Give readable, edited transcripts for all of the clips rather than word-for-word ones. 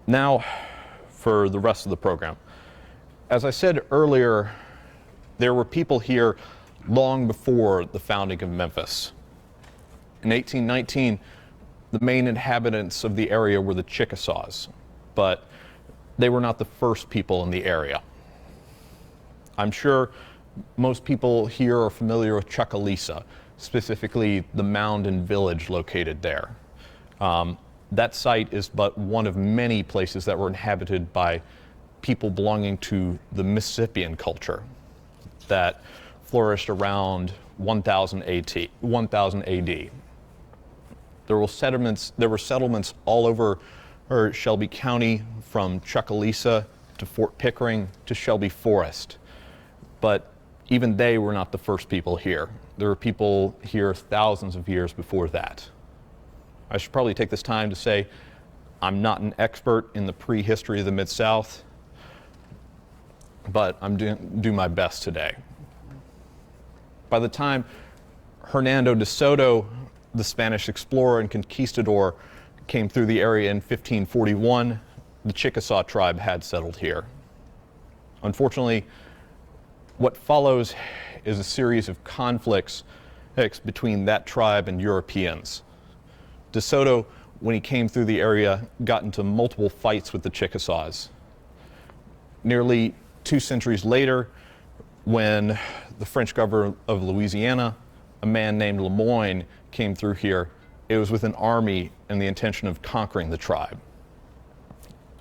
Now for the rest of the program. As I said earlier, there were people here long before the founding of Memphis. In 1819, the main inhabitants of the area were the Chickasaws, but they were not the first people in the area. I'm sure most people here are familiar with Chucalissa, specifically the mound and village located there. That site is but one of many places that were inhabited by people belonging to the Mississippian culture that flourished around 1000 AD. There were settlements all over Shelby County, from Chucalissa to Fort Pickering to Shelby Forest. But even they were not the first people here. There were people here thousands of years before that. I should probably take this time to say I'm not an expert in the prehistory of the Mid-South, but I'm doing my best today. By the time Hernando de Soto, the Spanish explorer and conquistador, came through the area in 1541, the Chickasaw tribe had settled here. Unfortunately, what follows is a series of conflicts between that tribe and Europeans. De Soto, when he came through the area, got into multiple fights with the Chickasaws. Nearly 2 centuries later, when the French governor of Louisiana, a man named Lemoyne, came through here, it was with an army and the intention of conquering the tribe.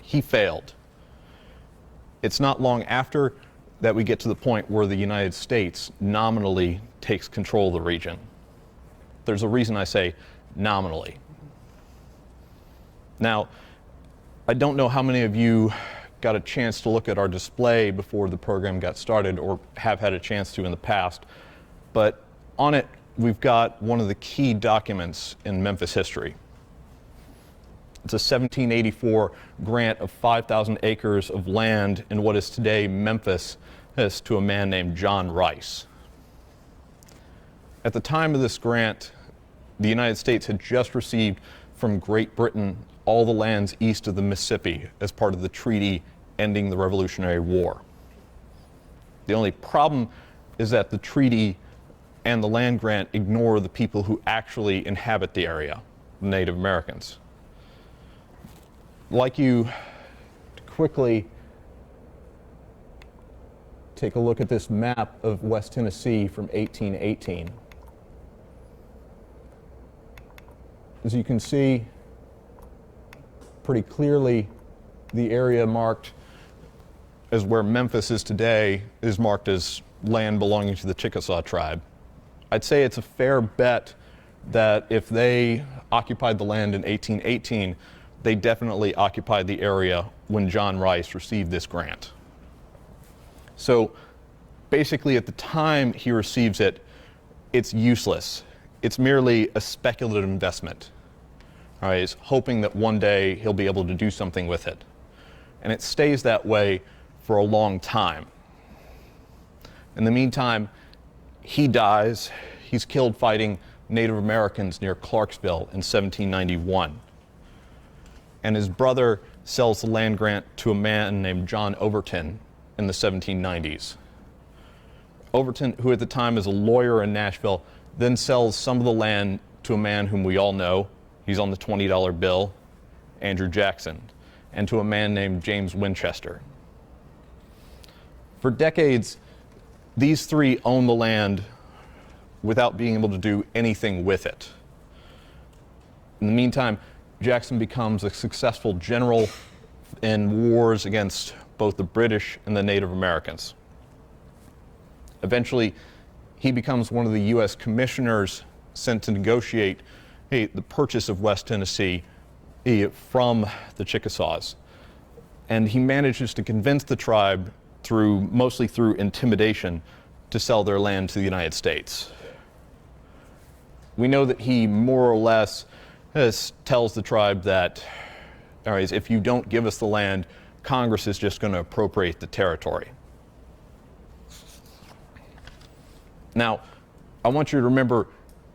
He failed. It's not long after that we get to the point where the United States nominally takes control of the region. There's a reason I say nominally. Now, I don't know how many of you got a chance to look at our display before the program got started, or have had a chance to in the past, but on it we've got one of the key documents in Memphis history. It's a 1784 grant of 5,000 acres of land in what is today Memphis to a man named John Rice. At the time of this grant, the United States had just received from Great Britain all the lands east of the Mississippi as part of the treaty ending the Revolutionary War. The only problem is that the treaty and the land grant ignore the people who actually inhabit the area, the Native Americans. I'd like you to quickly take a look at this map of West Tennessee from 1818. As you can see pretty clearly, the area marked as where Memphis is today is marked as land belonging to the Chickasaw tribe. I'd say it's a fair bet that if they occupied the land in 1818, they definitely occupied the area when John Rice received this grant. So basically, at the time he receives it, it's useless. It's merely a speculative investment. All right, he's hoping that one day he'll be able to do something with it. And it stays that way for a long time. In the meantime, he dies. He's killed fighting Native Americans near Clarksville in 1791. And his brother sells the land grant to a man named John Overton in the 1790s. Overton, who at the time is a lawyer in Nashville, then sells some of the land to a man whom we all know. He's on the $20 bill, Andrew Jackson, and to a man named James Winchester. For decades, these three own the land without being able to do anything with it. In the meantime, Jackson becomes a successful general in wars against both the British and the Native Americans. Eventually, he becomes one of the U.S. commissioners sent to negotiate the purchase of West Tennessee from the Chickasaws. And he manages to convince the tribe, mostly through intimidation, to sell their land to the United States. We know that he more or less tells the tribe that, all right, if you don't give us the land, Congress is just going to appropriate the territory. Now, I want you to remember,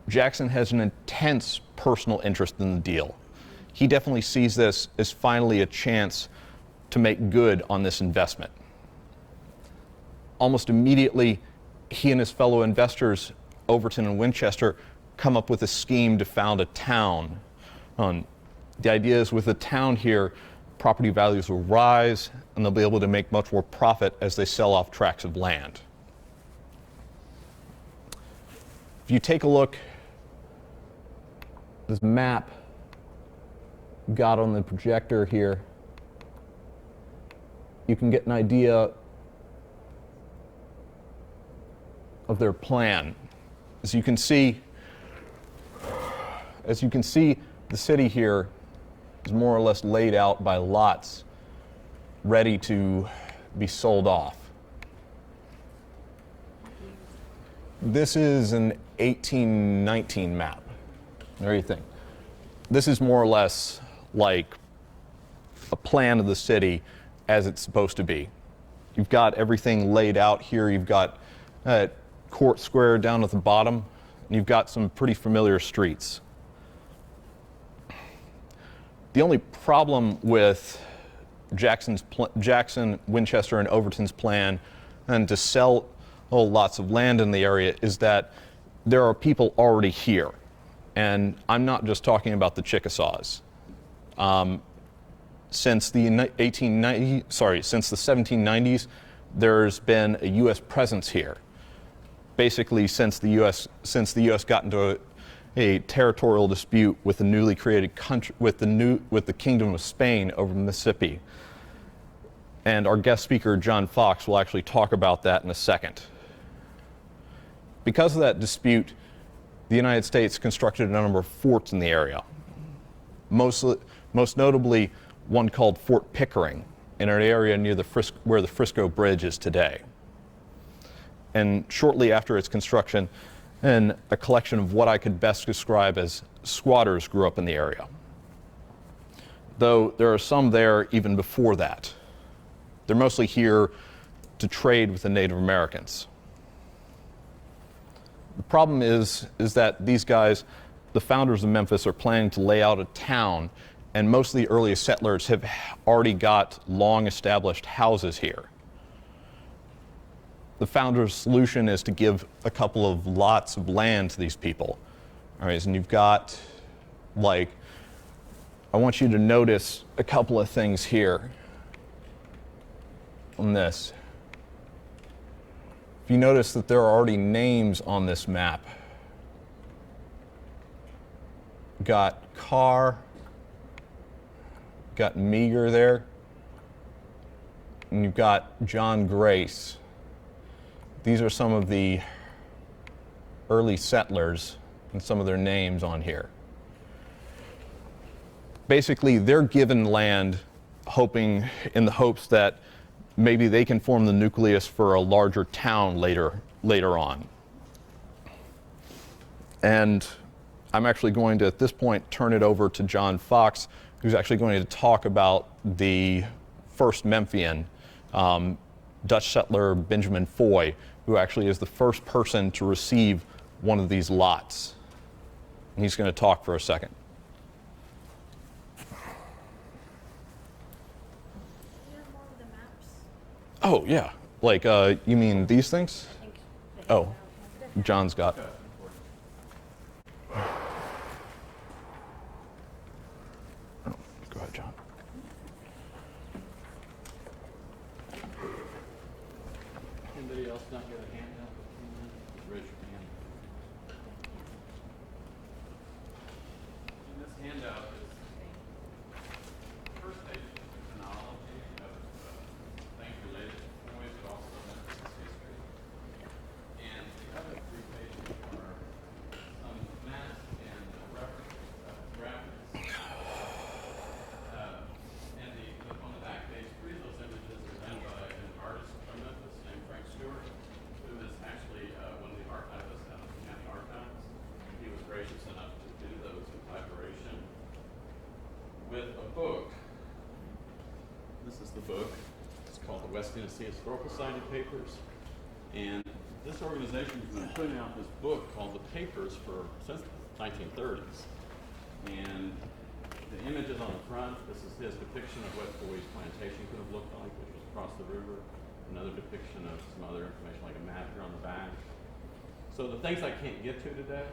Jackson has an intense personal interest in the deal. he definitely sees this as finally a chance to make good on this investment. Almost immediately, he and his fellow investors, Overton and Winchester, come up with a scheme to found a town. The idea is with a town here, property values will rise and they'll be able to make much more profit as they sell off tracts of land. If you take a look, this map got on the projector here, you can get an idea of their plan. As you can see, the city here is more or less laid out by lots ready to be sold off. This is an 1819 map. There you think. This is more or less like a plan of the city as it's supposed to be. You've got everything laid out here. You've got Court Square down at the bottom, and you've got some pretty familiar streets. The only problem with Jackson, Winchester, and Overton's plan and to sell lots of land in the area is that there are people already here. And I'm not just talking about the Chickasaws. Since the 1790s, there's been a U.S. presence here. Basically, since the U.S. got into a territorial dispute with the newly created country, with the Kingdom of Spain over the Mississippi. And our guest speaker, John Fox, will actually talk about that in a second. Because of that dispute, the United States constructed a number of forts in the area. Most notably, one called Fort Pickering, in an area near where the Frisco Bridge is today. And shortly after its construction, and a collection of what I could best describe as squatters grew up in the area. Though there are some there even before that. They're mostly here to trade with the Native Americans. The problem is that these guys, the founders of Memphis, are planning to lay out a town, and most of the earliest settlers have already got long established houses here. The founder's solution is to give a couple of lots of land to these people. All right, and you've got, I want you to notice a couple of things here on this. If you notice that there are already names on this map. Got Carr, got Meager there, and you've got John Grace. These are some of the early settlers and some of their names on here. Basically, they're given land in the hopes that maybe they can form the nucleus for a larger town later on. And I'm actually going to, at this point, turn it over to John Fox, who's actually going to talk about the first Memphian, Dutch settler Benjamin Foy, who actually is the first person to receive one of these lots. And he's going to talk for a second. Oh, yeah. You mean these things? Oh, John's got. Oh, go ahead, John. Anybody else not get a handout? Raise your hand. And this handout is the first page is the chronology of things related to Foy, but also Memphis history. And the other 3 pages are some maps and references, graphics. And on the back page, 3 of those images are done by an artist from Memphis named Frank Stewart, who is actually one of the archivists out of the county archives. He was gracious enough to do those in collaboration with a book. This is the book. It's called the West Tennessee Historical Society Papers. And this organization has been putting out this book called The Papers since the 1930s. And the image images on the front. This is his depiction of what Foy's plantation could have looked like, which was across the river. Another depiction of some other information, like a map here on the back. So the things I can't get to today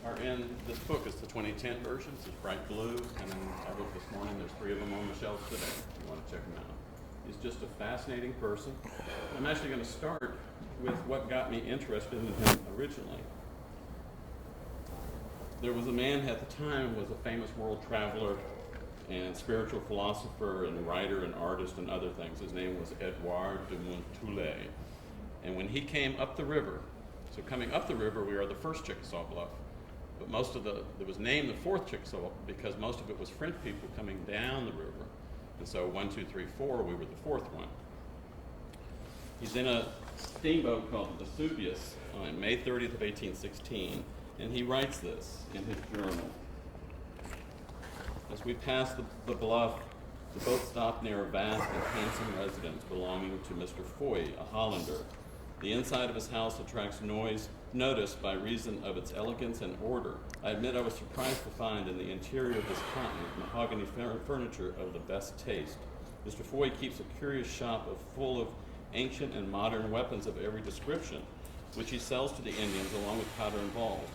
are in this book. It's the 2010 version. It's bright blue, and then I looked this morning. There's 3 of them on the shelves today. If you want to check them out. He's just a fascinating person. I'm actually going to start with what got me interested in him originally. There was a man at the time, was a famous world traveler and spiritual philosopher and writer and artist and other things. His name was Edouard de Montoulet. And when he came up the river, so coming up the river, we are the first Chickasaw Bluff. But most of it was named the fourth Chickasaw because most of it was French people coming down the river. And so 1, 2, 3, 4, we were the fourth one. He's in a steamboat called the Vesuvius on May 30th of 1816. And he writes this in his journal. As we passed the bluff, the boat stopped near a vast and handsome residence belonging to Mr. Foy, a Hollander. The inside of his house attracts notice by reason of its elegance and order. I admit I was surprised to find in the interior of this continent mahogany furniture of the best taste. Mr. Foy keeps a curious shop full of ancient and modern weapons of every description, which he sells to the Indians along with powder and balls.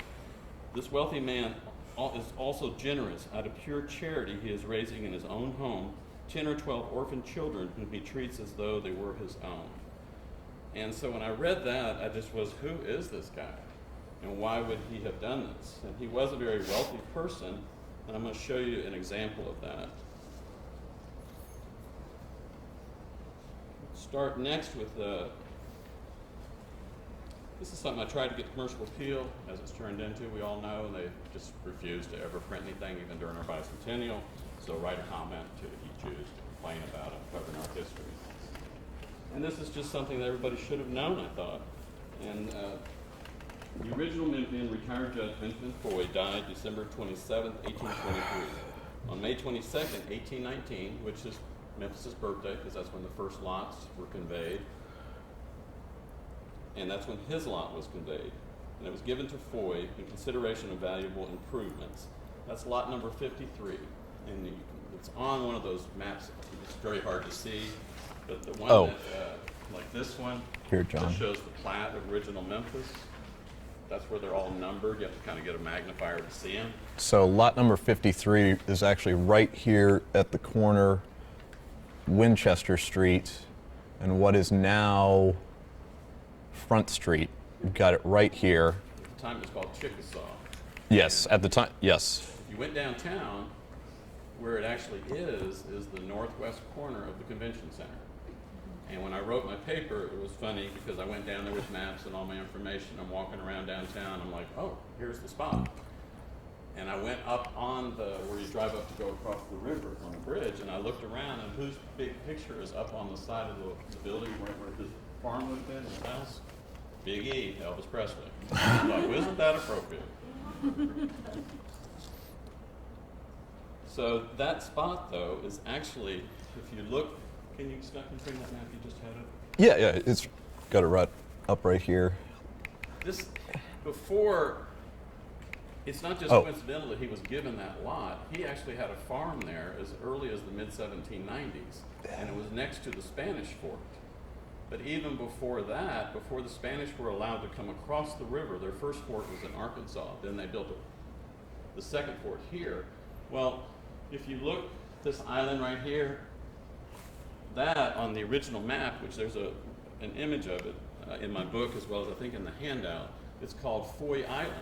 This wealthy man is also generous. Out of pure charity, he is raising in his own home 10 or 12 orphan children whom he treats as though they were his own. And so when I read that, I just was, who is this guy? And why would he have done this? And he was a very wealthy person, and I'm going to show you an example of that. Start next with this is something I tried to get commercial appeal, as it's turned into, we all know, and they just refused to ever print anything, even during our bicentennial. So write a comment to each choose to complain about it, covering our history. And this is just something that everybody should have known, I thought. And the original Memphian, retired Judge Benjamin Foy, died December 27th, 1823. On May 22nd, 1819, which is Memphis' birthday, because that's when the first lots were conveyed, and that's when his lot was conveyed. And it was given to Foy in consideration of valuable improvements. That's lot number 53. And it's on one of those maps. It's very hard to see, but the one that, like this one, here, John, that shows the plat of original Memphis. That's where they're all numbered. You have to kind of get a magnifier to see them. So lot number 53 is actually right here at the corner, Winchester Street, and what is now Front Street. You've got it right here. At the time it was called Chickasaw. Yes, at the time, yes. If you went downtown, where it actually is the northwest corner of the convention center. And when I wrote my paper, it was funny because I went down there with maps and all my information. I'm walking around downtown. I'm like, oh, here's the spot. And I went up on where you drive up to go across the river on the bridge, and I looked around, and whose big picture is up on the side of the building where his farm would have been, his house? Big E, Elvis Presley. I'm like, well, isn't that appropriate? So that spot, though, is actually, if you look, can you bring that map you just had up? Yeah, it's got it right up right here. This, before, it's not just coincidental that he was given that lot. He actually had a farm there as early as the mid-1790s, and it was next to the Spanish fort. But even before that, before the Spanish were allowed to come across the river, their first fort was in Arkansas. Then they built the second fort here. Well, if you look, this island right here, that on the original map, which there's an image of it in my book as well as I think in the handout, it's called Foy Island.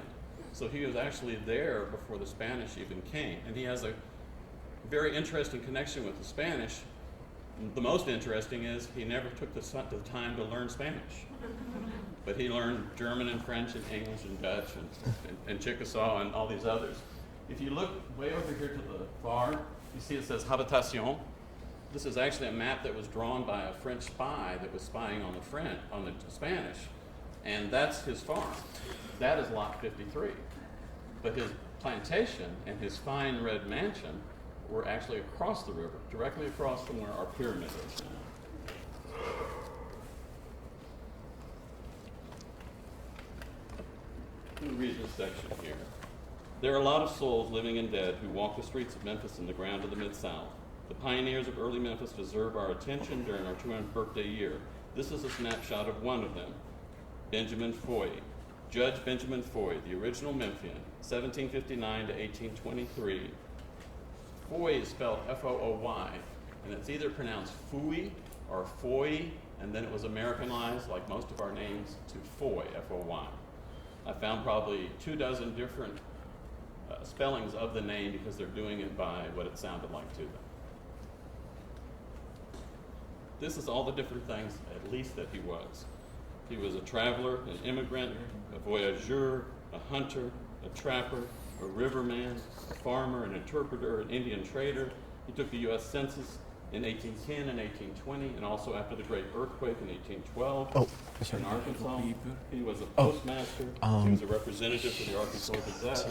So he was actually there before the Spanish even came. And he has a very interesting connection with the Spanish. The most interesting is he never took the time to learn Spanish. But he learned German and French and English and Dutch and Chickasaw and all these others. If you look way over here to the far, you see it says Habitation. This is actually a map that was drawn by a French spy that was spying on the Spanish. And that's his farm. That is lot 53. But his plantation and his fine red mansion were actually across the river, directly across from where our pyramid is now. I'm going to read this section here. There are a lot of souls, living and dead, who walk the streets of Memphis and the ground of the Mid-South. The pioneers of early Memphis deserve our attention during our 200th birthday year. This is a snapshot of one of them, Benjamin Foy. Judge Benjamin Foy, the original Memphian, 1759 to 1823. Foy is spelled F-O-O-Y, and it's either pronounced Fooey or Foy, and then it was Americanized, like most of our names, to Foy, F-O-Y. I found probably 24 different spellings of the name because they're doing it by what it sounded like to them. This is all the different things, at least, that he was. He was a traveler, an immigrant, a voyageur, a hunter, a trapper, a riverman, a farmer, an interpreter, an Indian trader. He took the U.S. Census in 1810 and 1820, and also after the Great Earthquake in 1812 in Arkansas. He was a postmaster. He was a representative for the Arkansas Gazette.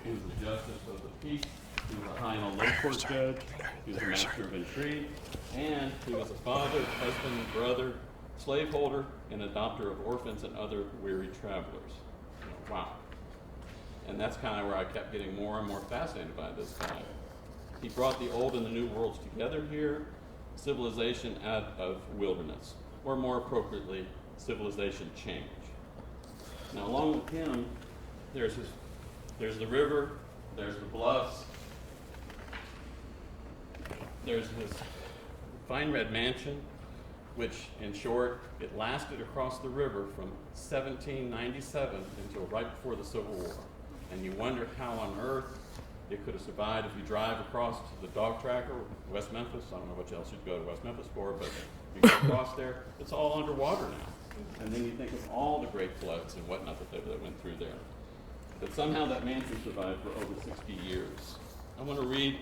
He was a justice of the peace. He was a high and low court judge. He was a master of intrigue. And he was a father, husband, brother, slaveholder, and adopter of orphans and other weary travelers. Wow. And that's kind of where I kept getting more and more fascinated by this guy. He brought the old and the new worlds together here, civilization out of wilderness, or more appropriately, civilization change. Now, along with him, there's the river, there's the bluffs, there's his fine red mansion, which, in short, it lasted across the river from 1797 until right before the Civil War. And you wonder how on earth it could have survived. If you drive across the dog tracker, West Memphis, I don't know what else you'd go to West Memphis for, but you go across there, it's all underwater now. And then you think of all the great floods and whatnot that went through there. But somehow that mansion survived for over 60 years. I want to read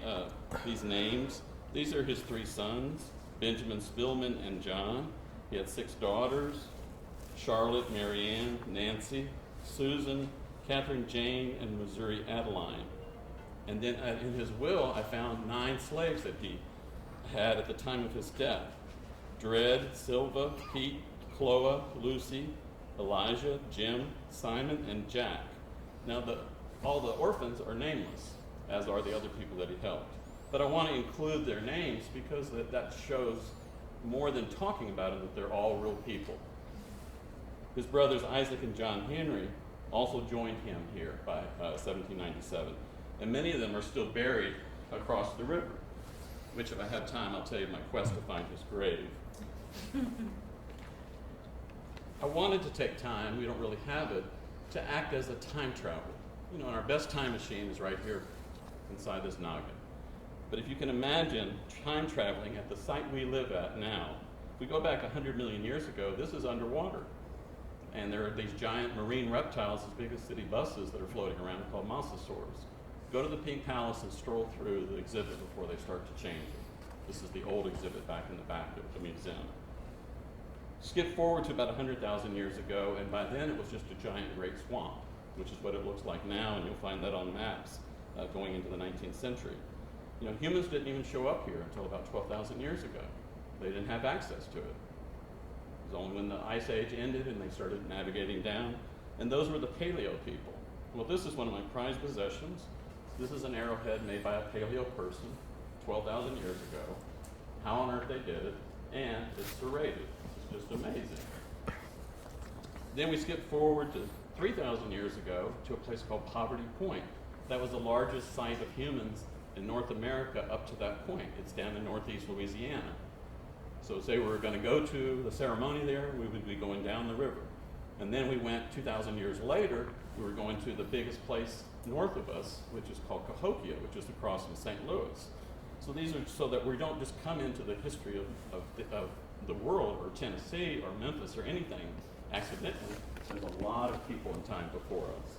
these names. These are his 3 sons, Benjamin Spillman and John. He had 6 daughters, Charlotte, Marianne, Nancy, Susan, Catherine Jane, and Missouri Adeline. And then in his will, I found 9 slaves that he had at the time of his death. Dred, Silva, Pete, Chloe, Lucy, Elijah, Jim, Simon, and Jack. Now, all the orphans are nameless, as are the other people that he helped. But I want to include their names because that shows more than talking about them, that they're all real people. His brothers Isaac and John Henry also joined him here by 1797. And many of them are still buried across the river, which if I have time, I'll tell you my quest to find his grave. I wanted to take time, we don't really have it, to act as a time traveler. You know, and our best time machine is right here inside this noggin. But if you can imagine time traveling at the site we live at now, if we go back 100 million years ago, this is underwater. And there are these giant marine reptiles as big as city buses that are floating around called mosasaurs. Go to the Pink Palace and stroll through the exhibit before they start to change it. This is the old exhibit back in the back of the museum. Skip forward to about 100,000 years ago, and by then it was just a giant great swamp, which is what it looks like now, and you'll find that on maps going into the 19th century. You know, humans didn't even show up here until about 12,000 years ago. They didn't have access to it. It was only when the Ice Age ended and they started navigating down, and those were the Paleo people. Well, this is one of my prized possessions. This is an arrowhead made by a Paleo person 12,000 years ago. How on earth they did it, and it's serrated. It's just amazing. Then we skip forward to 3,000 years ago to a place called Poverty Point. That was the largest site of humans in North America up to that point. It's down in northeast Louisiana. So say we were going to go to the ceremony there, we would be going down the river. And then we went 2,000 years later, we were going to the biggest place north of us, which is called Cahokia, which is across in St. Louis. So these are so that we don't just come into the history of the world, or Tennessee, or Memphis, or anything accidentally. There's a lot of people in time before us.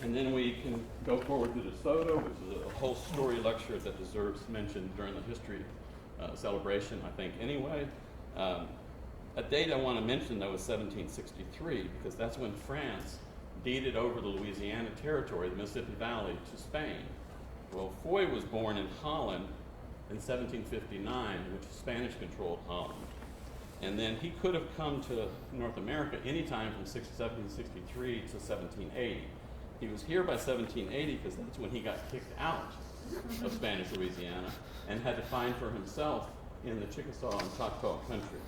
And then we can go forward to DeSoto, which is a whole story lecture that deserves mention during the history celebration, I think, anyway. A date I want to mention, though, is 1763, because that's when France deeded over the Louisiana territory, the Mississippi Valley, to Spain. Well, Foy was born in Holland in 1759, which Spanish-controlled Holland. And then he could have come to North America anytime from 1763 to 1780. He was here by 1780 because that's when he got kicked out of Spanish Louisiana and had to find for himself in the Chickasaw and Choctaw country.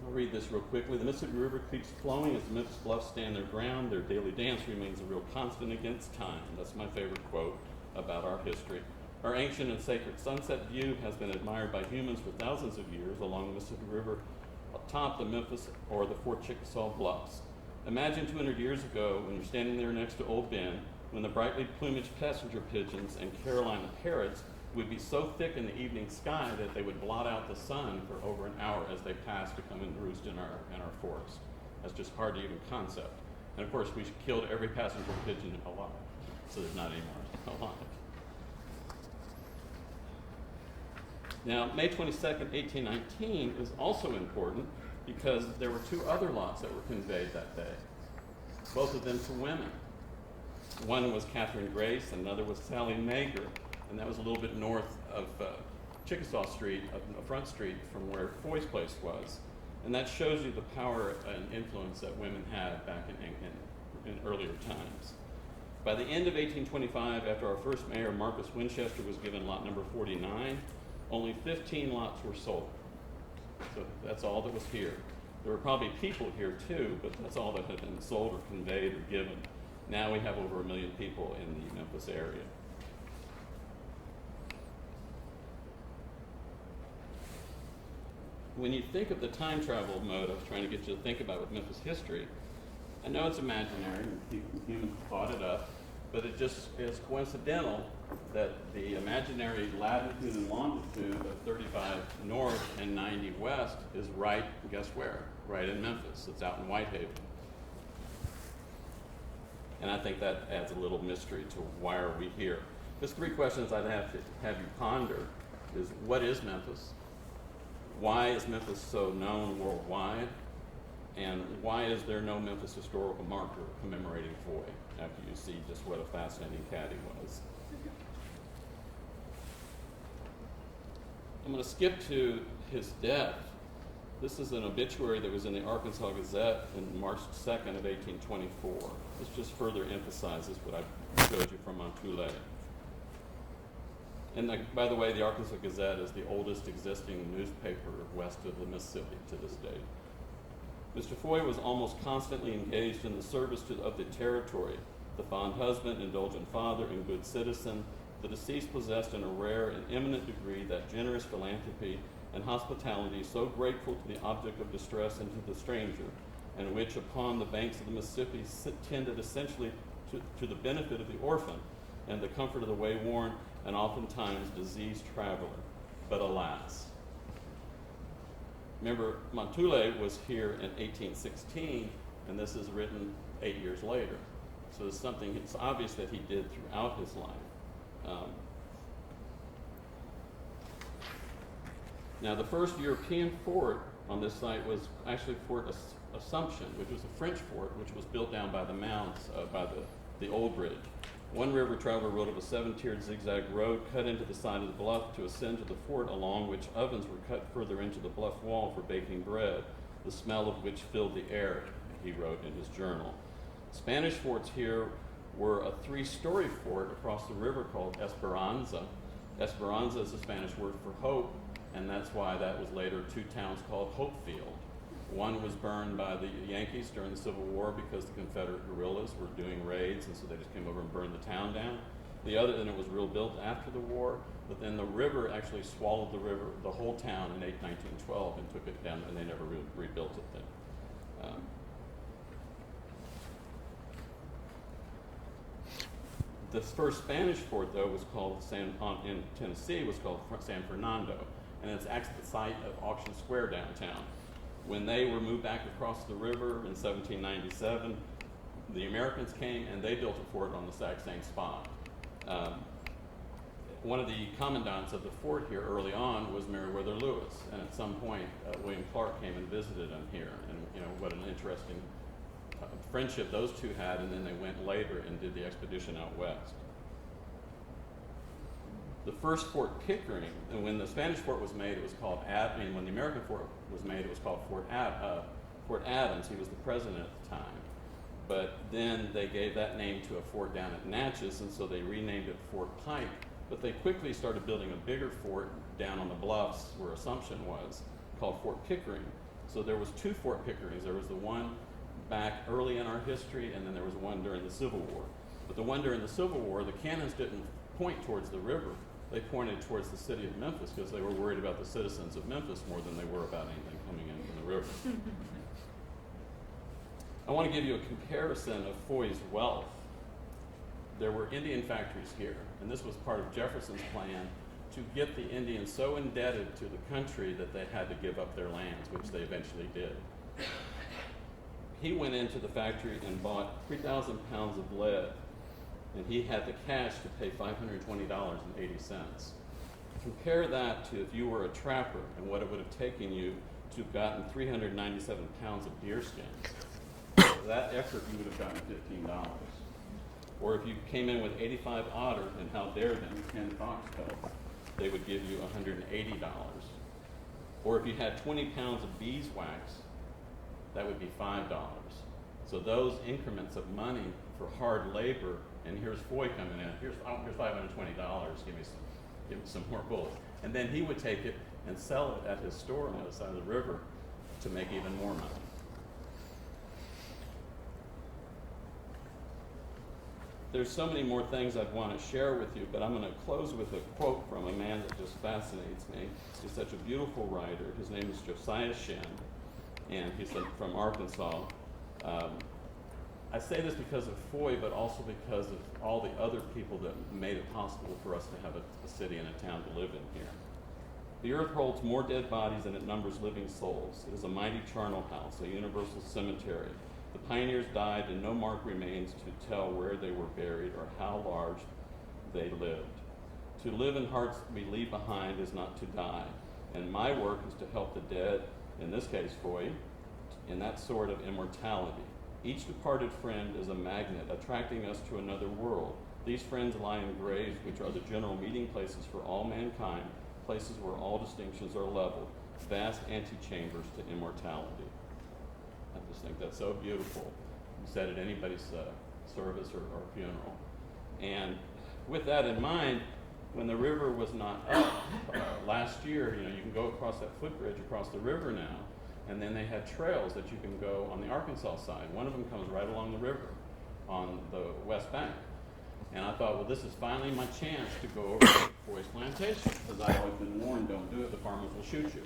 I'll read this real quickly. The Mississippi River keeps flowing as the Memphis Bluffs stand their ground. Their daily dance remains a real constant against time. That's my favorite quote about our history. Our ancient and sacred sunset view has been admired by humans for thousands of years along the Mississippi River atop the Memphis or the Fort Chickasaw Bluffs. Imagine 200 years ago when you're standing there next to Old Ben, when the brightly plumaged passenger pigeons and Carolina parrots would be so thick in the evening sky that they would blot out the sun for over an hour as they passed to come and roost in our forest. That's just hard to even concept. And of course, we killed every passenger pigeon alive, so there's not any more alive. Now, May 22nd, 1819 is also important because there were two other lots that were conveyed that day, both of them to women. One was Catherine Grace, and another was Sally Mager, and that was a little bit north of Chickasaw Street, Front Street, from where Foy's place was. And that shows you the power and influence that women had back in earlier times. By the end of 1825, after our first mayor, Marcus Winchester, was given lot number 49, only 15 lots were sold. So that's all that was here. There were probably people here too, but that's all that had been sold or conveyed or given. Now we have over 1 million people in the Memphis area. When you think of the time travel mode I was trying to get you to think about with Memphis history, I know it's imaginary, and humans thought it up, but it just is coincidental that the imaginary latitude and longitude of 35 north and 90 west is right, guess where? Right in Memphis. It's out in Whitehaven. And I think that adds a little mystery to why are we here. There's 3 questions I'd have to have you ponder is, what is Memphis? Why is Memphis so known worldwide? And why is there no Memphis historical marker commemorating Foy after you see just what a fascinating cat he was? I'm going to skip to his death. This is an obituary that was in the Arkansas Gazette on March 2nd of 1824. This just further emphasizes what I showed you from Montoulet. And by the way, the Arkansas Gazette is the oldest existing newspaper west of the Mississippi to this day. Mr. Foy was almost constantly engaged in the service of the territory. The fond husband, indulgent father, and good citizen, the deceased possessed in a rare and eminent degree that generous philanthropy and hospitality so grateful to the object of distress and to the stranger, and which upon the banks of the Mississippi tended essentially to the benefit of the orphan and the comfort of the wayworn and oftentimes diseased traveler. But alas. Remember, Montoulet was here in 1816, and this is written 8 years later. So it's obvious that he did throughout his life. Now, the first European fort on this site was actually Fort Assumption, which was a French fort, which was built down by the mounds, by the old bridge. One river traveler wrote of a 7-tiered zigzag road cut into the side of the bluff to ascend to the fort, along which ovens were cut further into the bluff wall for baking bread, the smell of which filled the air, he wrote in his journal. Spanish forts here were a 3-story fort across the river called Esperanza. Esperanza is a Spanish word for hope, and that's why that was later 2 towns called Hopefield. One was burned by the Yankees during the Civil War because the Confederate guerrillas were doing raids, and so they just came over and burned the town down. The other, then it was rebuilt after the war, but then the river actually swallowed the whole town in 1912 and took it down, and they never rebuilt it then. The first Spanish fort, though, was called in Tennessee, was called San Fernando, and it's actually the site of Auction Square downtown. When they were moved back across the river in 1797, the Americans came and they built a fort on the exact same spot. One of the commandants of the fort here early on was Meriwether Lewis, and at some point William Clark came and visited him here, and what an interesting friendship those two had, and then they went later and did the expedition out west. The first Fort Pickering, and when the Spanish fort was made, it was called when the American fort was made, it was called Fort Adams. He was the president at the time. but then they gave that name to a fort down at Natchez, and so they renamed it Fort Pike. But they quickly started building a bigger fort down on the bluffs where Assumption was, called Fort Pickering. So there was 2 Fort Pickerings. There was the one back early in our history, and then there was one during the Civil War. But the one during the Civil War, the cannons didn't point towards the river. They pointed towards the city of Memphis because they were worried about the citizens of Memphis more than they were about anything coming in from the river. I want to give you a comparison of Foy's wealth. There were Indian factories here, and this was part of Jefferson's plan to get the Indians so indebted to the country that they had to give up their lands, which they eventually did. He went into the factory and bought 3,000 pounds of lead, and he had the cash to pay $520.80. Compare that to if you were a trapper and what it would have taken you to have gotten 397 pounds of deer skins. For that effort, you would have gotten $15. Or if you came in with 85 otter, and how dare them, 10 fox pelts, they would give you $180. Or if you had 20 pounds of beeswax, that would be $5. So those increments of money for hard labor, and here's Foy coming in, here's $520, give me some more bullets. And then he would take it and sell it at his store on the other side of the river to make even more money. There's so many more things I'd want to share with you, but I'm going to close with a quote from a man that just fascinates me. He's such a beautiful writer. His name is Josiah Shen, and he's from Arkansas. I say this because of Foy, but also because of all the other people that made it possible for us to have a city and a town to live in here. The earth holds more dead bodies than it numbers living souls. It is a mighty charnel house, a universal cemetery. The pioneers died, and no mark remains to tell where they were buried or how large they lived. To live in hearts we leave behind is not to die, and my work is to help the dead, in this case Foy, in that sort of immortality. Each departed friend is a magnet attracting us to another world. These friends lie in graves which are the general meeting places for all mankind, places where all distinctions are leveled, vast antechambers to immortality. I just think that's so beautiful. You said at anybody's service or funeral. And with that in mind, when the river was not up last year, you can go across that footbridge across the river now, and then they had trails that you can go on the Arkansas side. One of them comes right along the river on the west bank. And I thought, well, this is finally my chance to go over to Foy's plantation, because I've always been warned, don't do it, the farmers will shoot you.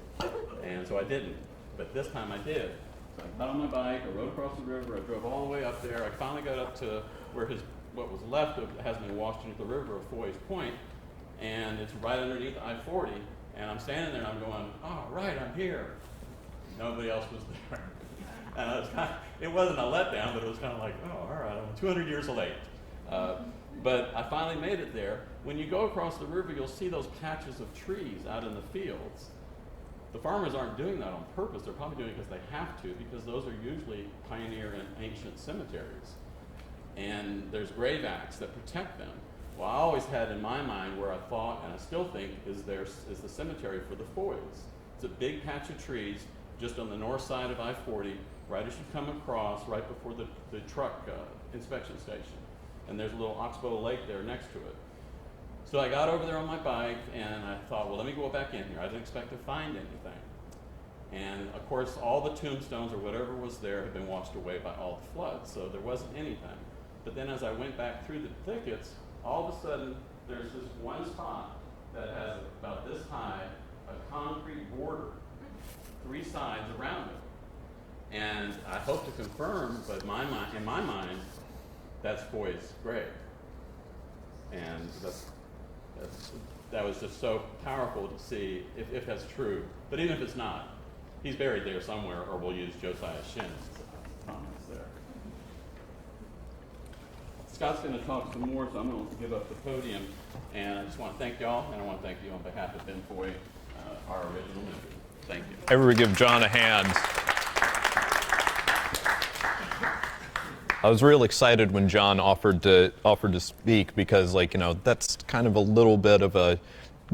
And so I didn't, but this time I did. So I got on my bike, I rode across the river, I drove all the way up there. I finally got up to where what was left of has been washed into the river of Foy's Point, and it's right underneath I-40. And I'm standing there and I'm going, oh, right, I'm here. Nobody else was there. And it wasn't a letdown, but it was kind of like, oh, all right, I'm 200 years late. But I finally made it there. When you go across the river, you'll see those patches of trees out in the fields. The farmers aren't doing that on purpose. They're probably doing it because they have to, because those are usually pioneer and ancient cemeteries. And there's grave acts that protect them. Well, I always had in my mind where I thought, and I still think, is the cemetery for the Foys. It's a big patch of trees just on the north side of I-40, right as you come across, right before the truck inspection station. And there's a little oxbow lake there next to it. So I got over there on my bike, and I thought, well, let me go back in here. I didn't expect to find anything. And of course, all the tombstones or whatever was there had been washed away by all the floods, so there wasn't anything. But then as I went back through the thickets, all of a sudden, there's this one spot that has about this high a concrete border, 3 sides around it. And I hope to confirm, but in my mind, that's Foy's grave. And that was just so powerful to see if that's true. But even if it's not, he's buried there somewhere, or we'll use Josiah Shen's comments there. Scott's going to talk some more, so I'm going to give up the podium. And I just want to thank y'all, and I want to thank you on behalf of Ben Foy, our original member. Thank you. Everybody give John a hand. I was real excited when John offered to speak, because, that's kind of a little bit of a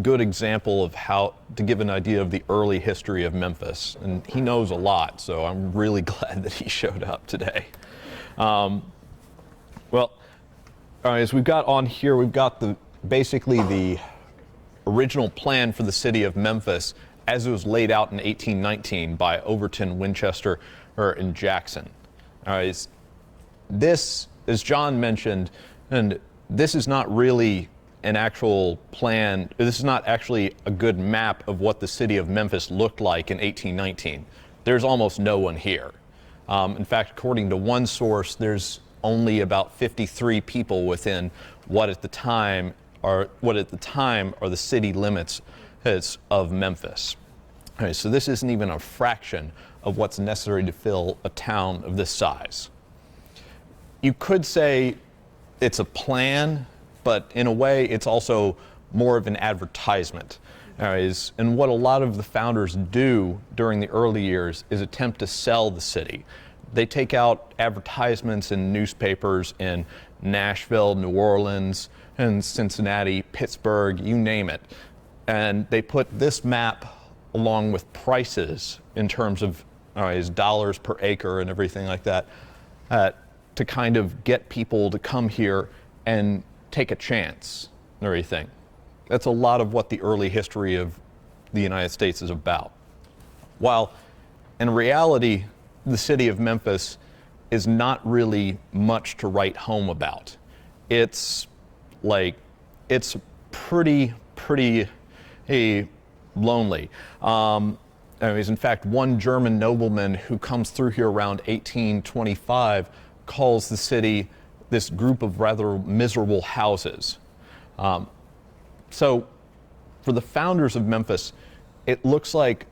good example of how to give an idea of the early history of Memphis. And he knows a lot, so I'm really glad that he showed up today. Well, all right, as we've got on here, we've got basically the original plan for the city of Memphis as it was laid out in 1819 by Overton, Winchester, and Jackson. All right, this, as John mentioned, and this is not really an actual plan. This is not actually a good map of what the city of Memphis looked like in 1819. There's almost no one here. In fact, according to one source, there's only about 53 people within what at the time are the city limits of Memphis. All right, so this isn't even a fraction of what's necessary to fill a town of this size. You could say it's a plan, but in a way it's also more of an advertisement. And what a lot of the founders do during the early years is attempt to sell the city. They take out advertisements in newspapers in Nashville, New Orleans, and Cincinnati, Pittsburgh, you name it. And they put this map along with prices in terms of dollars per acre and everything like that to kind of get people to come here and take a chance and everything. That's a lot of what the early history of the United States is about. While in reality, the city of Memphis is not really much to write home about. It's pretty lonely. In fact, one German nobleman who comes through here around 1825 calls the city this group of rather miserable houses. So for the founders of Memphis, it looks like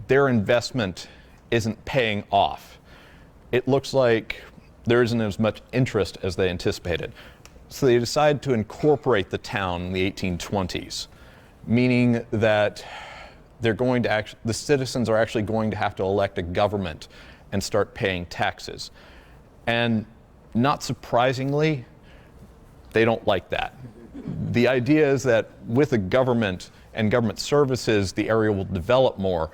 their investment isn't paying off. It looks like there isn't as much interest as they anticipated. So they decide to incorporate the town in the 1820s, meaning that the citizens are actually going to have to elect a government and start paying taxes. And not surprisingly, they don't like that. The idea is that with a government and government services, the area will develop more,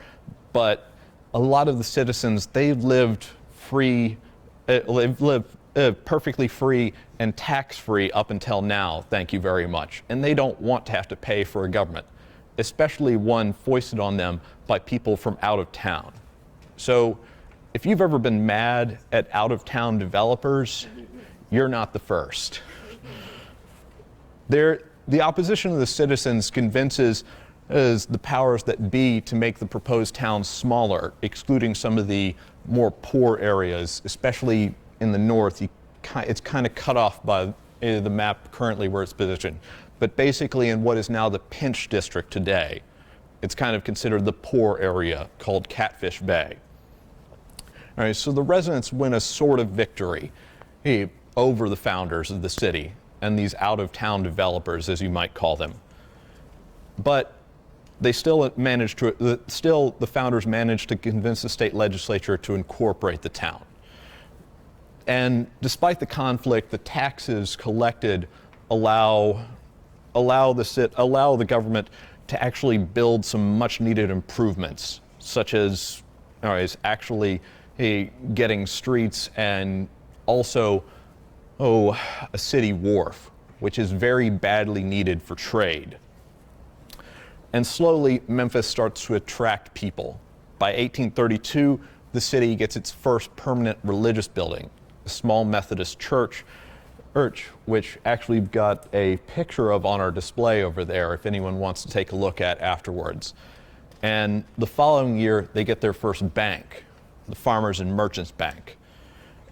but a lot of the citizens, they've lived perfectly free and tax-free up until now, thank you very much. And they don't want to have to pay for a government, especially one foisted on them by people from out of town. So if you've ever been mad at out-of-town developers, you're not the first. The opposition of the citizens convinces the powers that be to make the proposed town smaller, excluding some of the more poor areas, especially in the north. It's kind of cut off by the map currently where it's positioned. But basically in what is now the Pinch District today, it's kind of considered the poor area called Catfish Bay. All right, so the residents win a sort of victory over the founders of the city and these out-of-town developers, as you might call them. But they still the founders managed to convince the state legislature to incorporate the town. And despite the conflict, the taxes collected allow the government to actually build some much-needed improvements, such as actually getting streets and also a city wharf, which is very badly needed for trade. And slowly, Memphis starts to attract people. By 1832, the city gets its first permanent religious building, a small Methodist church, which actually we've got a picture of on our display over there if anyone wants to take a look at afterwards. And the following year, they get their first bank, the Farmers and Merchants Bank.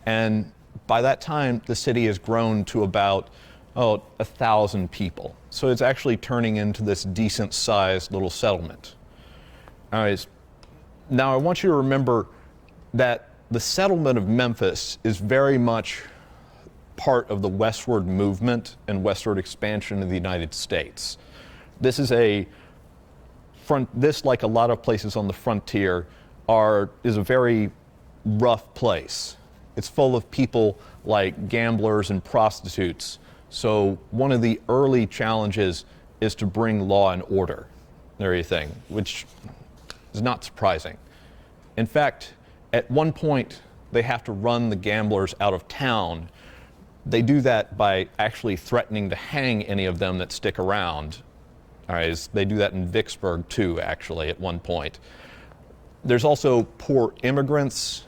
And by that time, the city has grown to about 1,000 people. So it's actually turning into this decent-sized little settlement. All right. Now I want you to remember that the settlement of Memphis is very much part of the westward movement and westward expansion of the United States. This is like a lot of places on the frontier, is a very rough place. It's full of people like gamblers and prostitutes. So one of the early challenges is to bring law and order and everything, which is not surprising. In fact, at one point, they have to run the gamblers out of town. They do that by actually threatening to hang any of them that stick around. All right, they do that in Vicksburg too, actually, at one point. There's also poor immigrants,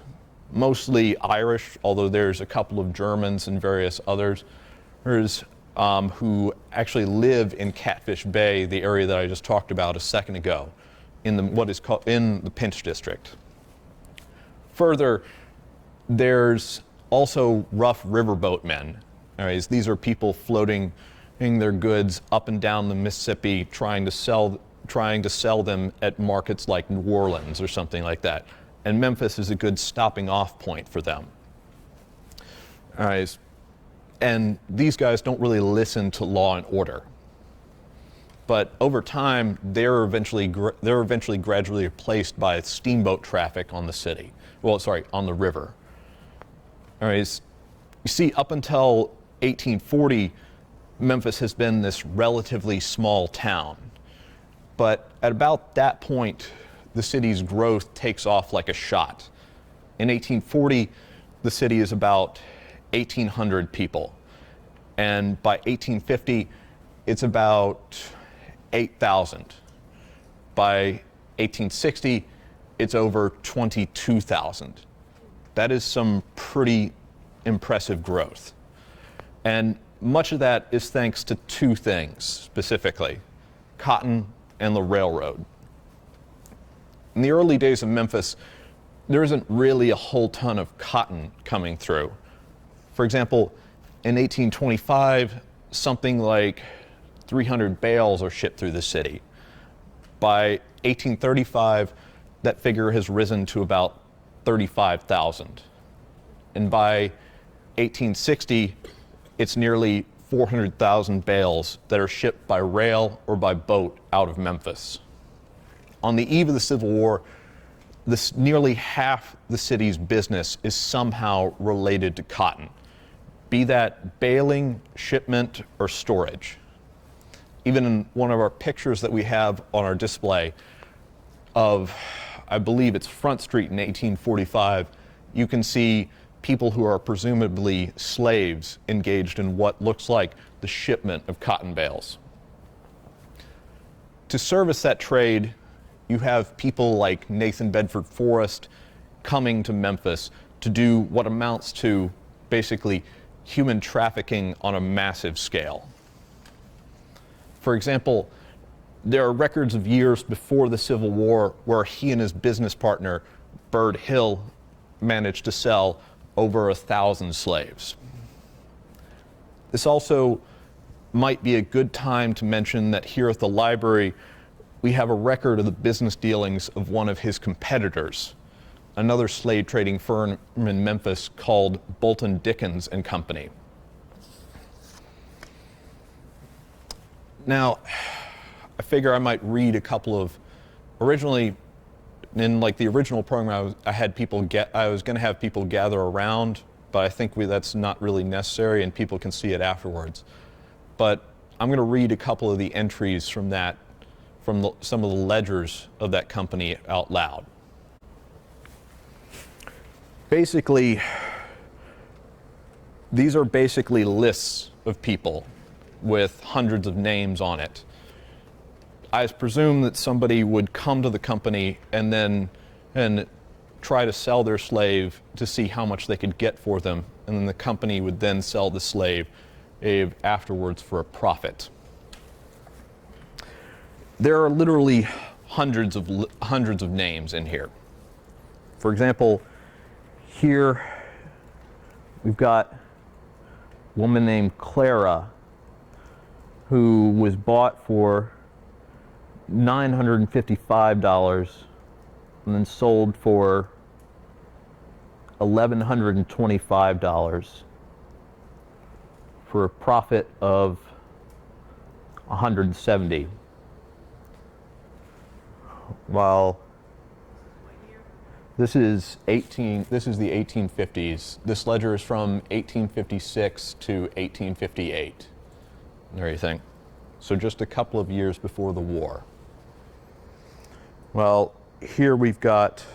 mostly Irish, although there's a couple of Germans and various others who actually live in Catfish Bay, the area that I just talked about a second ago, in what is called in the Pinch District. Further, there's also rough riverboat men. All right, these are people floating their goods up and down the Mississippi, trying to sell them at markets like New Orleans or something like that. And Memphis is a good stopping off point for them. All right, and these guys don't really listen to law and order. But over time, they're eventually gradually replaced by steamboat traffic on the city. Well, sorry, on the river. All right, you see, up until 1840, Memphis has been this relatively small town. But at about that point, the city's growth takes off like a shot. In 1840, the city is about 1,800 people. And by 1850, it's about 8,000. By 1860, it's over 22,000. That is some pretty impressive growth. And much of that is thanks to two things specifically: cotton and the railroad. In the early days of Memphis, there isn't really a whole ton of cotton coming through. For example, in 1825, something like 300 bales are shipped through the city. By 1835, that figure has risen to about 35,000. And by 1860, it's nearly 400,000 bales that are shipped by rail or by boat out of Memphis. On the eve of the Civil War, nearly half the city's business is somehow related to cotton, be that baling, shipment, or storage. Even in one of our pictures that we have on our display of, I believe it's Front Street in 1845, you can see people who are presumably slaves engaged in what looks like the shipment of cotton bales. To service that trade, you have people like Nathan Bedford Forrest coming to Memphis to do what amounts to basically human trafficking on a massive scale. For example, there are records of years before the Civil War where he and his business partner, Bird Hill, managed to sell over 1,000 slaves. This also might be a good time to mention that here at the library, we have a record of the business dealings of one of his competitors, another slave trading firm in Memphis called Bolton Dickens and Company. Now, I figure I might read a couple of, originally, in like the original program, I was going to have people gather around, but I think that's not really necessary and people can see it afterwards. But I'm going to read a couple of the entries from that, some of the ledgers of that company out loud. Basically, these are basically lists of people with hundreds of names on it. I presume that somebody would come to the company and try to sell their slave to see how much they could get for them, and then the company would then sell the slave afterwards for a profit. There are literally hundreds of names in here. For example, here we've got a woman named Clara who was bought for $955 and then sold for $1,125 for a profit of $170. While this is the 1850s. This ledger is from 1856 to 1858 and everything. So just a couple of years before the war. Well, here we've got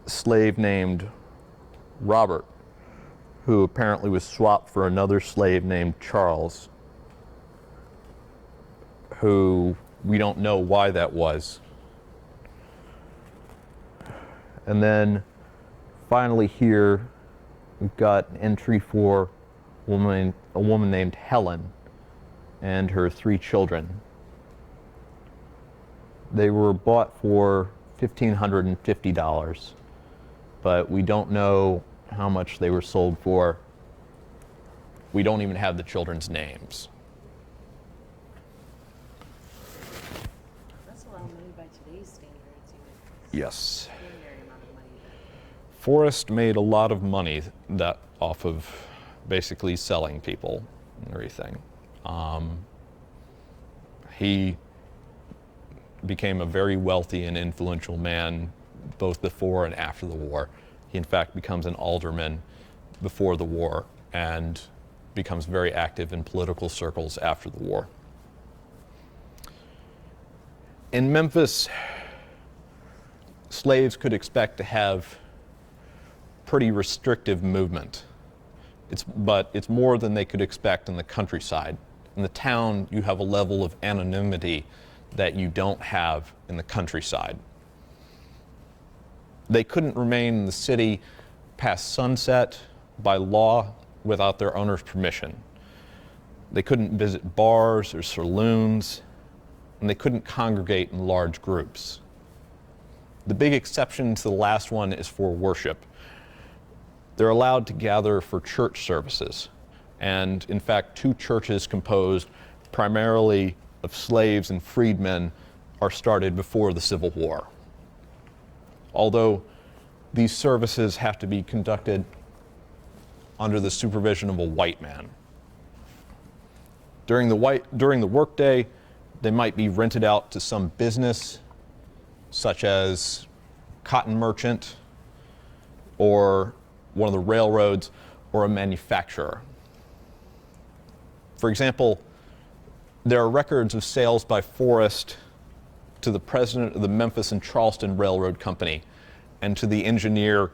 slave named Robert, who apparently was swapped for another slave named Charles, who we don't know why that was. And then finally here, we've got an entry for a woman named Helen and her 3 children. They were bought for $1,550, but we don't know how much they were sold for. We don't even have the children's names. That's a lot of money by today's standards. Yes. Extraordinary amount of money. Forrest made a lot of money off of basically selling people and everything. He became a very wealthy and influential man both before and after the war. He in fact becomes an alderman before the war and becomes very active in political circles after the war. In Memphis, slaves could expect to have pretty restrictive movement. But it's more than they could expect in the countryside. In the town, you have a level of anonymity that you don't have in the countryside. They couldn't remain in the city past sunset by law without their owner's permission. They couldn't visit bars or saloons, and they couldn't congregate in large groups. The big exception to the last one is for worship. They're allowed to gather for church services, and in fact, 2 churches composed primarily of slaves and freedmen are started before the Civil War. Although these services have to be conducted under the supervision of a white man. During the workday, they might be rented out to some business, such as cotton merchant, or one of the railroads, or a manufacturer. For example, there are records of sales by Forrest to the president of the Memphis and Charleston Railroad Company and to the engineer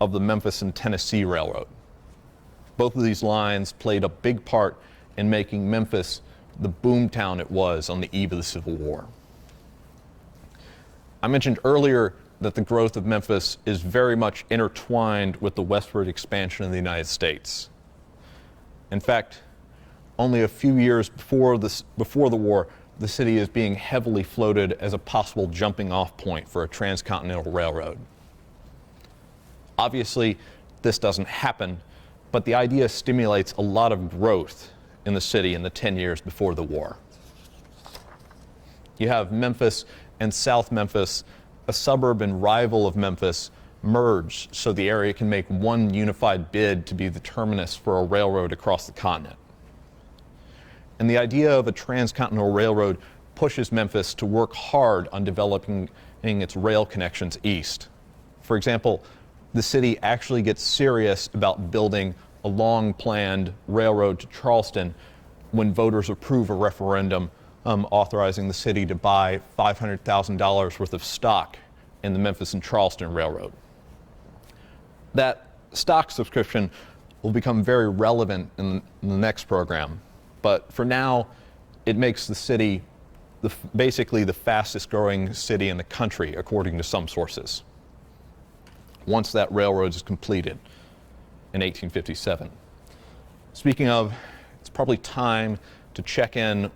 of the Memphis and Tennessee Railroad. Both of these lines played a big part in making Memphis the boom town it was on the eve of the Civil War. I mentioned earlier that the growth of Memphis is very much intertwined with the westward expansion of the United States. In fact, only a few years before the war, the city is being heavily floated as a possible jumping-off point for a transcontinental railroad. Obviously, this doesn't happen, but the idea stimulates a lot of growth in the city in the 10 years before the war. You have Memphis and South Memphis, a suburb and rival of Memphis, merge so the area can make one unified bid to be the terminus for a railroad across the continent. And the idea of a transcontinental railroad pushes Memphis to work hard on developing its rail connections east. For example, the city actually gets serious about building a long-planned railroad to Charleston when voters approve a referendum authorizing the city to buy $500,000 worth of stock in the Memphis and Charleston Railroad. That stock subscription will become very relevant in the next program, but for now, it makes the city basically the fastest growing city in the country, according to some sources, once that railroad is completed in 1857. Speaking of, it's probably time to check in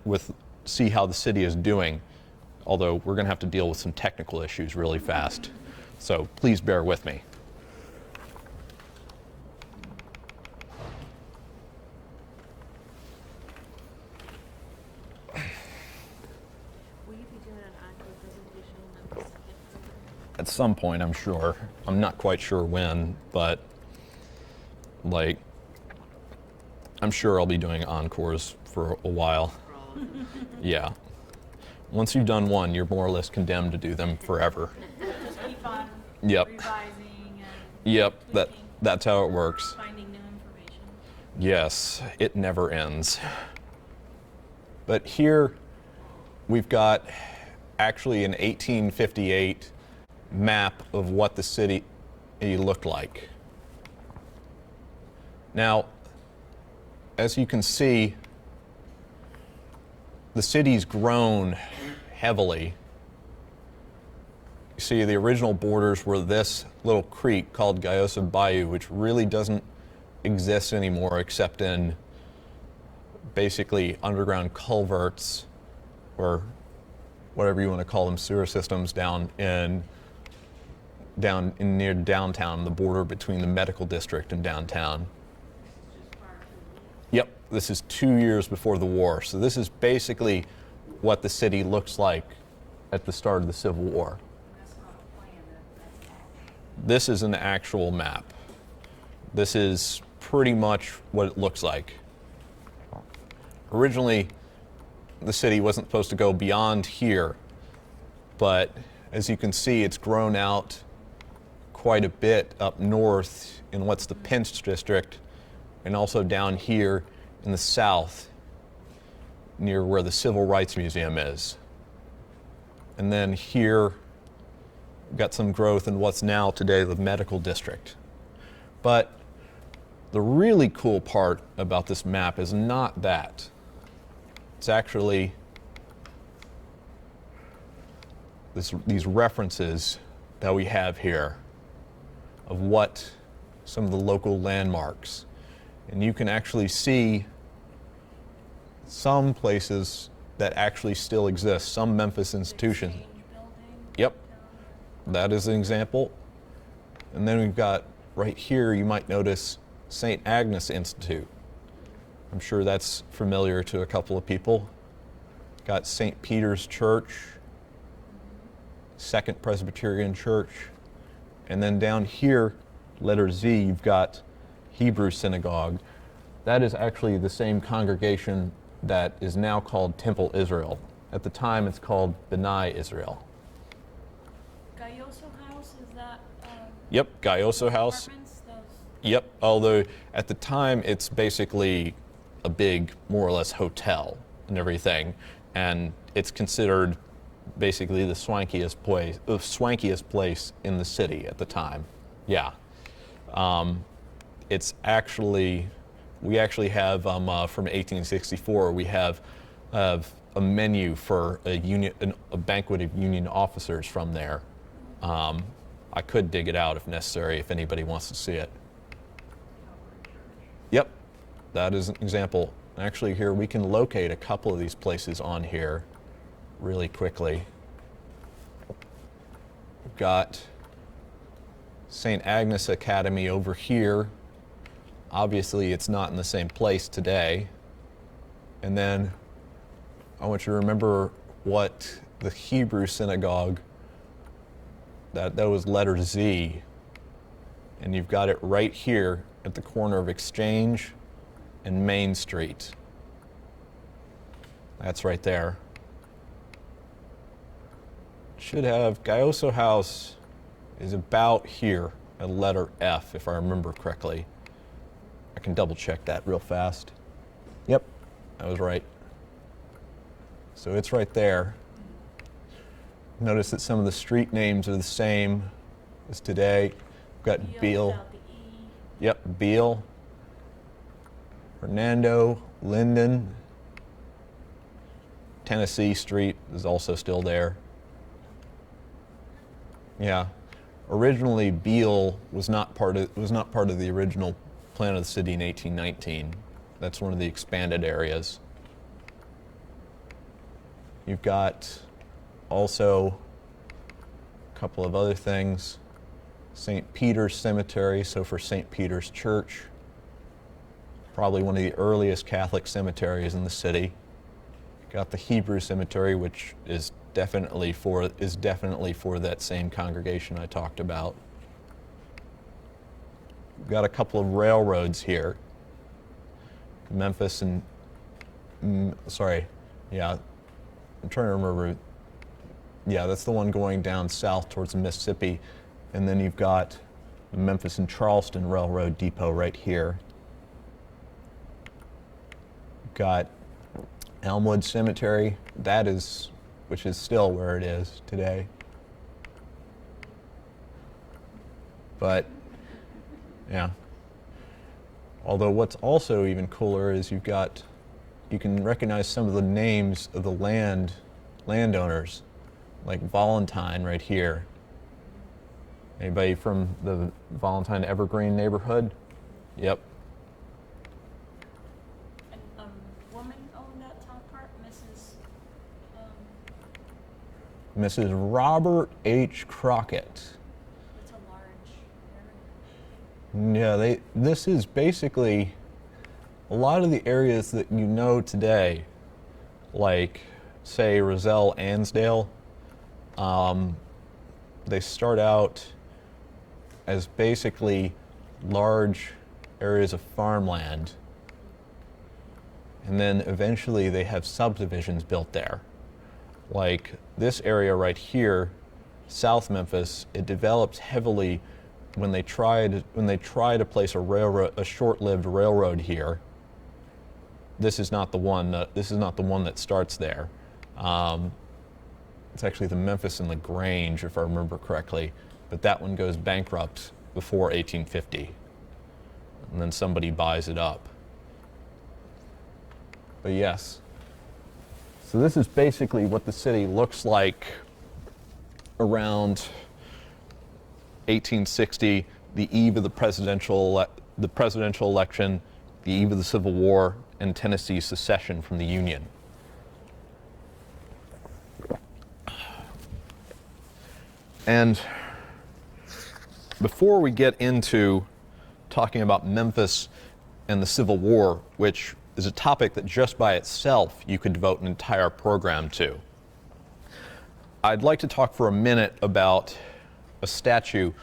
see how the city is doing, although we're going to have to deal with some technical issues really fast. So please bear with me. Will you be doing an encore presentation on the second program? At some point, I'm sure. I'm not quite sure when, but I'm sure I'll be doing encores for a while. For all of them. Yeah. Once you've done one, you're more or less condemned to do them forever. Just keep on Yep. revising and Yep. tweaking, That's how it works. finding new information. Yes, it never ends. But here we've got actually an 1858 map of what the city looked like. Now, as you can see, the city's grown heavily. You see, the original borders were this little creek called Gayosa Bayou, which really doesn't exist anymore except in basically underground culverts, or whatever you want to call them, sewer systems down in near downtown, the border between the medical district and downtown. Yep, this is 2 years before the war. So this is basically what the city looks like at the start of the Civil War. This is an actual map. This is pretty much what it looks like. Originally, the city wasn't supposed to go beyond here, but as you can see, it's grown out quite a bit up north in what's the Pinch district, and also down here in the south near where the Civil Rights Museum is. And then here, we've got some growth in what's now today the medical district. But the really cool part about this map is not that. It's actually these references that we have here of what some of the local landmarks. And you can actually see some places that actually still exist, some Memphis institutions. Yep, that is an example. And then we've got right here, you might notice St. Agnes Institute. I'm sure that's familiar to a couple of people. Got St. Peter's Church, Second Presbyterian Church, and then down here, letter Z, you've got Hebrew Synagogue. That is actually the same congregation that is now called Temple Israel. At the time, it's called B'nai Israel. Gayoso House, is that? Yep, Gayoso House. Apartments, those? Yep, although at the time, it's basically a big, more or less, hotel and everything, and it's considered basically the swankiest place in the city at the time. Yeah. It's actually, we actually have from 1864, we have a menu for a banquet of Union officers from there. I could dig it out if necessary, if anybody wants to see it. Yep, that is an example. Actually, here we can locate a couple of these places on here really quickly. We've got St. Agnes Academy over here. Obviously, it's not in the same place today. And then I want you to remember what the Hebrew synagogue, that was letter Z. And you've got it right here at the corner of Exchange and Main Street. That's right there. Should have Gayoso House is about here at letter F, if I remember correctly. I can double check that real fast. Yep, I was right. So it's right there. Notice that some of the street names are the same as today. We've got Beale. Without the E. Yep, Beale. Hernando, Linden. Tennessee Street is also still there. Yeah. Originally, Beale was not part of the original plan of the city in 1819. That's one of the expanded areas. You've got also a couple of other things. St. Peter's Cemetery, so for St. Peter's Church, probably one of the earliest Catholic cemeteries in the city. Got the Hebrew Cemetery, which is definitely for that same congregation I talked about. We've got a couple of railroads here. Memphis and, I'm trying to remember. Yeah, that's the one going down south towards the Mississippi. And then you've got the Memphis and Charleston Railroad Depot right here. You've got Elmwood Cemetery, which is still where it is today. But, yeah. Although what's also even cooler is you can recognize some of the names of the landowners, like Valentine right here. Anybody from the Valentine Evergreen neighborhood? Yep. And woman owned that top part, Mrs. Robert H. Crockett. it's a large area. Yeah, this is basically a lot of the areas that you know today, like, say, Roselle, Ansdale. They start out as basically large areas of farmland, and then eventually they have subdivisions built there. Like this area right here, South Memphis, it developed heavily when they tried to place a short-lived railroad here. This is not the one that starts there. It's actually the Memphis and LaGrange, if I remember correctly, but that one goes bankrupt before 1850, and then somebody buys it up. But yes, so this is basically what the city looks like around 1860, the eve of the presidential election, the eve of the Civil War, and Tennessee's secession from the Union. And before we get into talking about Memphis and the Civil War, which is a topic that just by itself you could devote an entire program to, I'd like to talk for a minute about a statue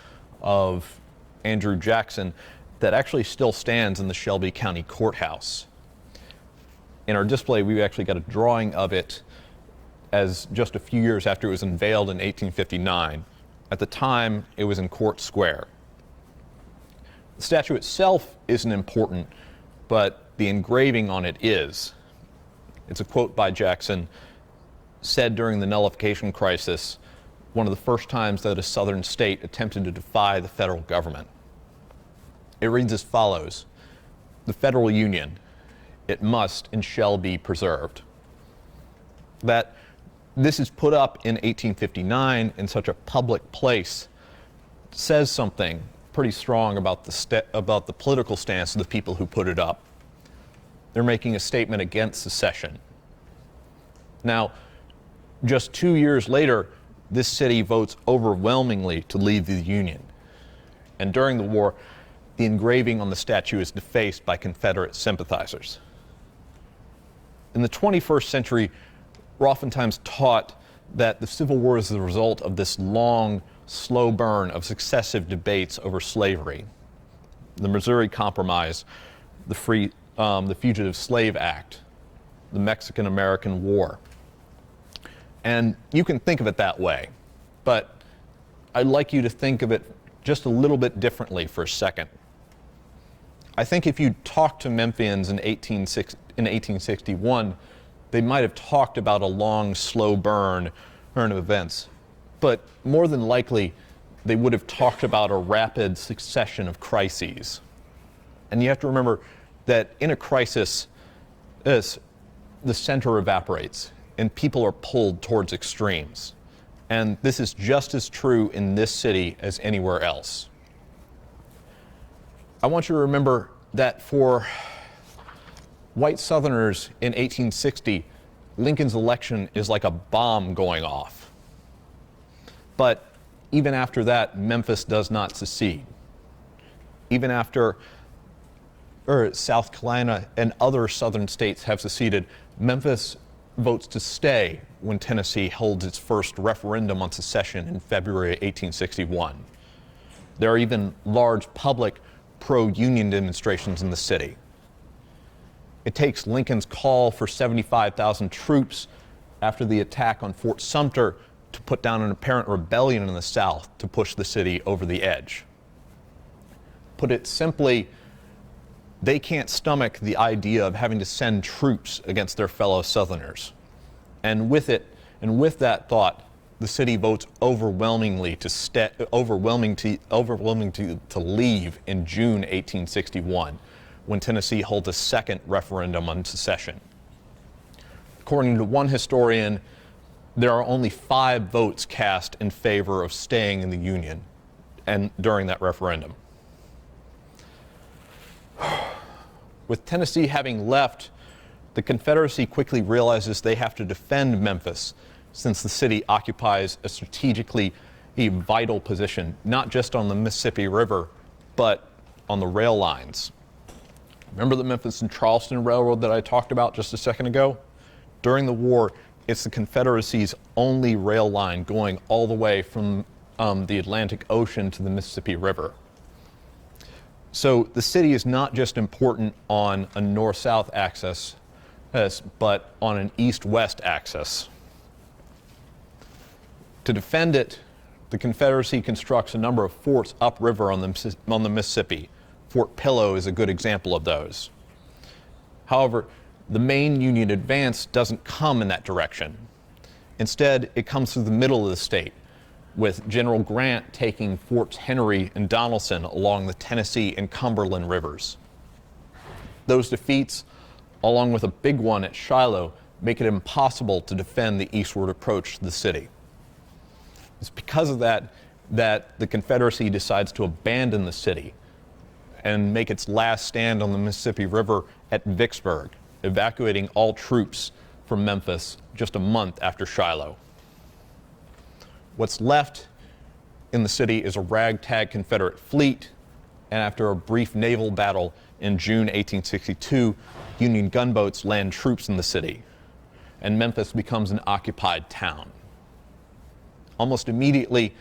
of Andrew Jackson that actually still stands in the Shelby County Courthouse. In our display, we actually got a drawing of it as just a few years after it was unveiled in 1859. At the time, it was in Court Square. The statue itself isn't important, but the engraving on it is. It's a quote by Jackson, said during the nullification crisis, one of the first times that a southern state attempted to defy the federal government. It reads as follows: "The federal union, it must and shall be preserved." That this is put up in 1859 in such a public place says something pretty strong about the political stance of the people who put it up. They're making a statement against secession. Now, just 2 years later, this city votes overwhelmingly to leave the Union. And during the war, the engraving on the statue is defaced by Confederate sympathizers. In the 21st century, we're oftentimes taught that the Civil War is the result of this long, slow burn of successive debates over slavery. The Missouri Compromise, the Fugitive Slave Act, the Mexican-American War. And you can think of it that way, but I'd like you to think of it just a little bit differently for a second. I think if you talked to Memphians in 1861, they might have talked about a long, slow burn of events, but more than likely, they would have talked about a rapid succession of crises. And you have to remember that in a crisis, the center evaporates and people are pulled towards extremes. And this is just as true in this city as anywhere else. I want you to remember that for white Southerners in 1860, Lincoln's election is like a bomb going off. But even after that, Memphis does not secede. Even after South Carolina and other southern states have seceded, Memphis votes to stay when Tennessee holds its first referendum on secession in February 1861. There are even large public pro-union demonstrations in the city. It takes Lincoln's call for 75,000 troops after the attack on Fort Sumter to put down an apparent rebellion in the South to push the city over the edge. Put it simply, they can't stomach the idea of having to send troops against their fellow Southerners. And with that thought, the city votes overwhelmingly to leave in June 1861, when Tennessee holds a second referendum on secession. According to one historian, there are only 5 votes cast in favor of staying in the Union and during that referendum. With Tennessee having left, the Confederacy quickly realizes they have to defend Memphis, since the city occupies a strategically vital position, not just on the Mississippi River, but on the rail lines. Remember the Memphis and Charleston Railroad that I talked about just a second ago? During the war, it's the Confederacy's only rail line going all the way from the Atlantic Ocean to the Mississippi River. So the city is not just important on a north-south axis, but on an east-west axis. To defend it, the Confederacy constructs a number of forts upriver on the Mississippi. Fort Pillow is a good example of those. However, the main Union advance doesn't come in that direction. Instead, it comes through the middle of the state, with General Grant taking Forts Henry and Donelson along the Tennessee and Cumberland rivers. Those defeats, along with a big one at Shiloh, make it impossible to defend the eastward approach to the city. It's because of that the Confederacy decides to abandon the city and make its last stand on the Mississippi River at Vicksburg, evacuating all troops from Memphis just a month after Shiloh. What's left in the city is a ragtag Confederate fleet, and after a brief naval battle in June 1862, Union gunboats land troops in the city, and Memphis becomes an occupied town. Almost immediately,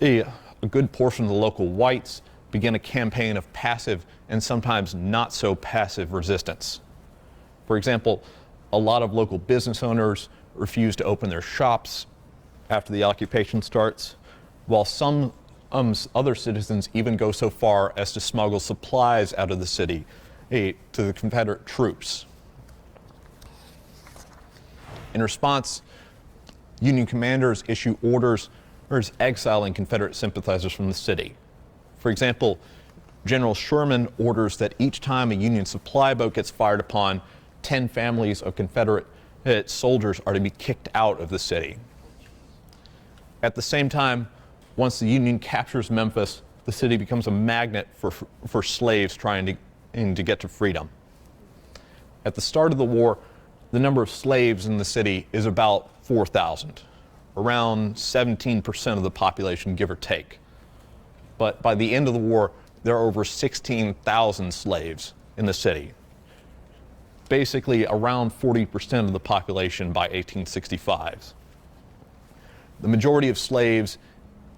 a good portion of the local whites begin a campaign of passive and sometimes not so passive resistance. For example, a lot of local business owners refuse to open their shops after the occupation starts, while some other citizens even go so far as to smuggle supplies out of the city to the Confederate troops. In response, Union commanders issue orders exiling Confederate sympathizers from the city. For example, General Sherman orders that each time a Union supply boat gets fired upon, 10 families of Confederate soldiers are to be kicked out of the city. At the same time, once the Union captures Memphis, the city becomes a magnet for slaves trying to get to freedom. At the start of the war, the number of slaves in the city is about 4,000, around 17% of the population, give or take. But by the end of the war, there are over 16,000 slaves in the city. Basically, around 40% of the population by 1865. The majority of slaves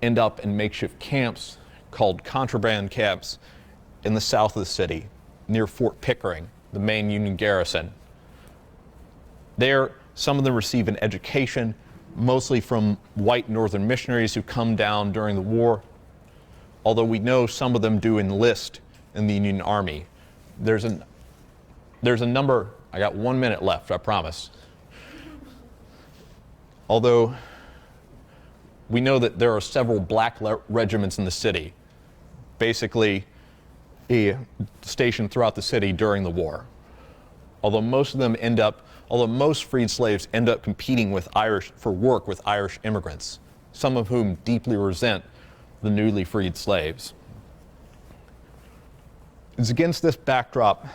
end up in makeshift camps called contraband camps in the south of the city, near Fort Pickering, the main Union garrison. There, some of them receive an education, mostly from white northern missionaries who come down during the war, although we know some of them do enlist in the Union Army. There's a number, I got 1 minute left, I promise. Although we know that there are several black regiments in the city, basically stationed throughout the city during the war. Although most freed slaves end up competing for work with Irish immigrants, some of whom deeply resent the newly freed slaves. It's against this backdrop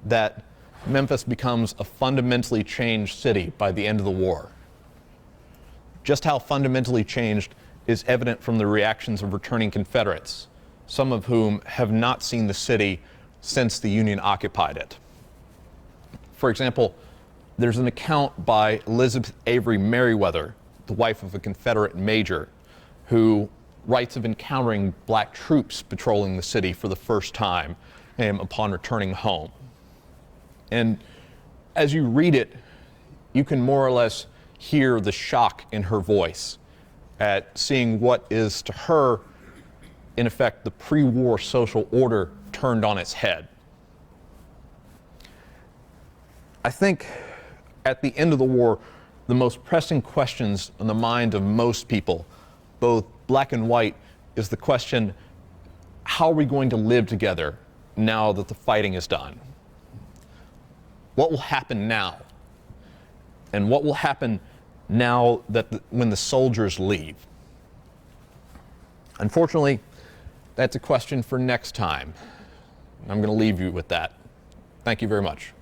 that Memphis becomes a fundamentally changed city by the end of the war. Just how fundamentally changed is evident from the reactions of returning Confederates, some of whom have not seen the city since the Union occupied it. For example, there's an account by Elizabeth Avery Merriweather, the wife of a Confederate major, who writes of encountering black troops patrolling the city for the first time upon returning home. And as you read it, you can more or less hear the shock in her voice at seeing what is to her, in effect, the pre-war social order turned on its head. I think at the end of the war, the most pressing questions on the mind of most people, both black and white, is the question, how are we going to live together now that the fighting is done? What will happen now? And what will happen now that when the soldiers leave? Unfortunately, that's a question for next time. I'm going to leave you with that. Thank you very much.